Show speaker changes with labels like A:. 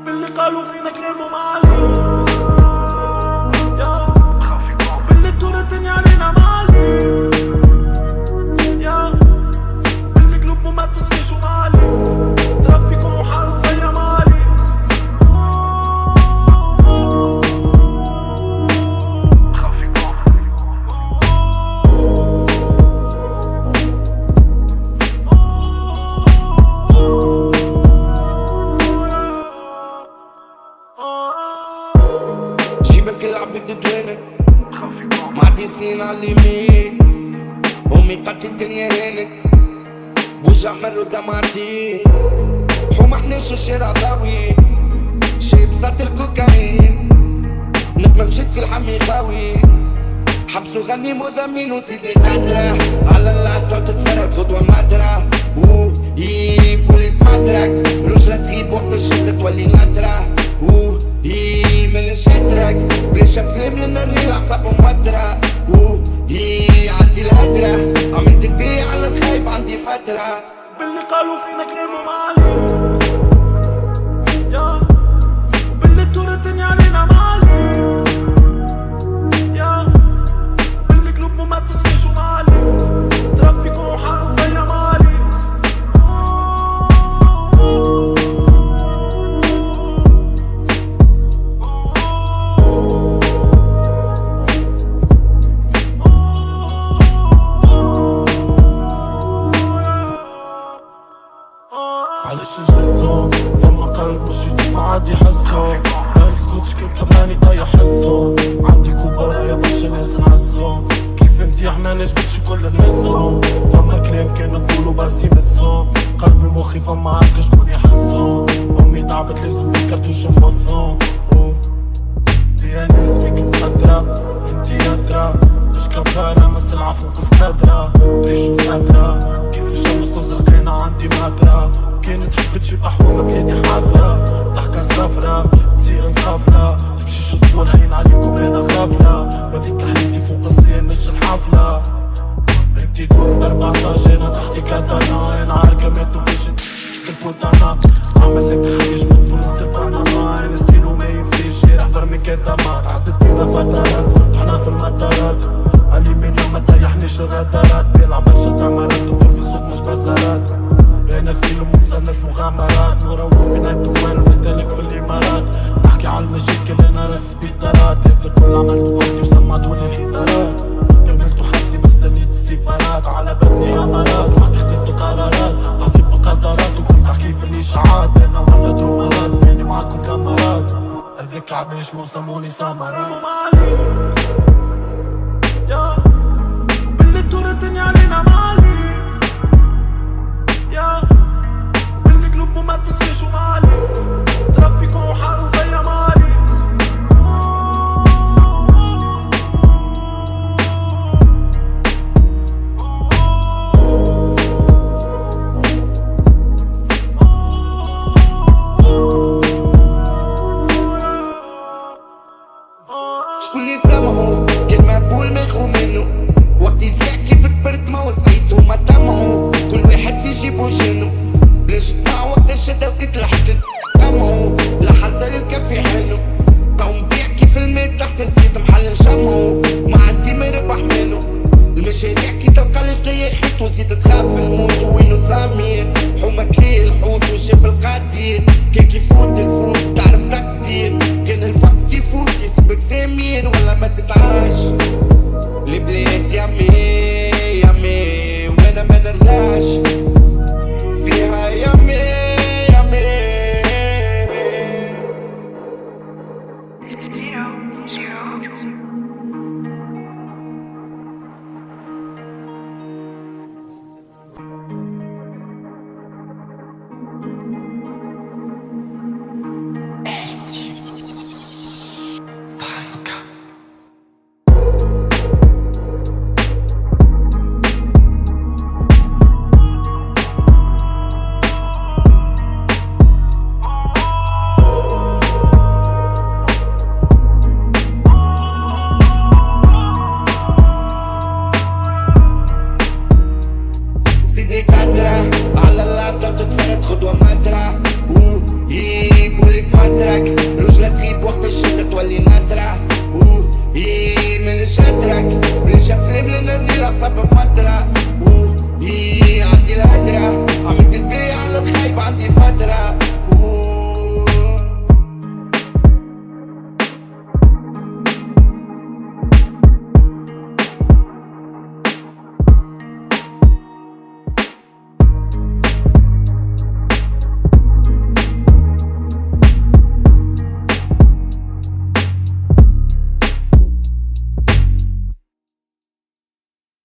A: باللي قالوا فينا كلامهم معالي يا باللي تدور الدنيا علينا معالي يا باللي قلوبهم ما تصفيش ومعالي ترافيكم وحالهم فيا معالي
B: جيبك العبد دوينك معدي سنين عاليمين أمي قتل الدنيا هانك بوجع مرو دمعتي حوم احناش الشارع ضاوي شيت صات الكوكايين نجم مشيت في الحمي غاوي حبسو غني مزمين وسيدني قدرة على الله تعود تتفرج غدوة مدرة بوليس مدرك رجلة تغيب وقت الشدة تولي نترة من الشترك بلاش افلام لنا الريل عصابهم ودرة عندي الهدرة عملت البيع على الخايب عندي فترة
A: باللي قالوا فينا كلامهم معالي يا وباللي تدور الدنيا علينا معالي يا باللي قلوبهم ما تصفيش ومعالي ترافيكم وحالهم فيا معالي علاش نجهزهم فما قلب مش يدوم عاد يحسهم مالسكوتش كل كماني طايح حسهم عندي كوبايا برشا ناس نهزهم كيف انتي ما نجبتش كل نهزهم فما كلام كانوا نقولوا بس يمسهم قلبي مخي فما عارك شكون يحسهم امي تعبت لازم بالكرتوش نفضهم يا ناس فيك مقدرة انتي يدرى مش كبارة مثل العفو قصدرة تعيشوا قدرة كيف الشمس تزرق هنا عندي مدرة كانت تحب تجيب أحومة بلادي حاضرة ضحكة صفرة تصير نقفلة تمشيش تقول عين عليكم أنا غافلة وذيك حياتي فوق الزين مش الحفلة انتي تقول ب14 أنا تحتي كاتانا أنا عاركة ماتو فيش تنبوت أنا عمل لك حاجة من طول السبانة ما ستيلو ما ينفيش يحضر مكاتمات عدت بينا فترات طحنا في المطارات أليمينيوم ما تريحنيش الرادارات بيلعب برشا تمارات ندور في السوق مش بازارات انا فيلم ومصنف مغامرات مروق بناية وين مستهلك في الامارات نحكي على المشاكل انا راس بيطارات هذا كل عملته وحدي وسمعته للادارات كملته حبسي ما استنيت السفارات على بدني امارات وحدي خديت القرارات تحذيب بقدرات وكنت احكي في الاشاعات انا ولا درومرات ماني معاكم كاميرات هذاك عباش مو سموني سمرات يا وباللي تدور الدنيا علينا معالي يا باللي قلوبهم ما تصفيش ومعالي ترافيكم وحالهم فيا معالي
B: شكون اللي سامعو كان مقبول ما يخو منو وقت يذيع كيف كبرت ما وصيتو ما طمعو كل واحد في جيبو جنو بلاش تطمع وقت الشتا وكت لحت طمعو لا حزل الكفي حنو تو نبيع كيف الماء تحت الزيت محل نشمعو ما عندي ما ربح منو المشاريع كي تلقى لقيا خيط وزيد تخاف الموت وينو ثمير حومة كلي الحوت وشاف القدير كان كيفوت الفوت تعرف تقدير كان الفقد يفوت يسبك سمير ولا ما تتعاش البلاد يمي يمي وانا ما نرضاش فيها يمي يمي من الليل اغصب مطرة عندي الهدرة عملت البيع على الخايب عندي فترة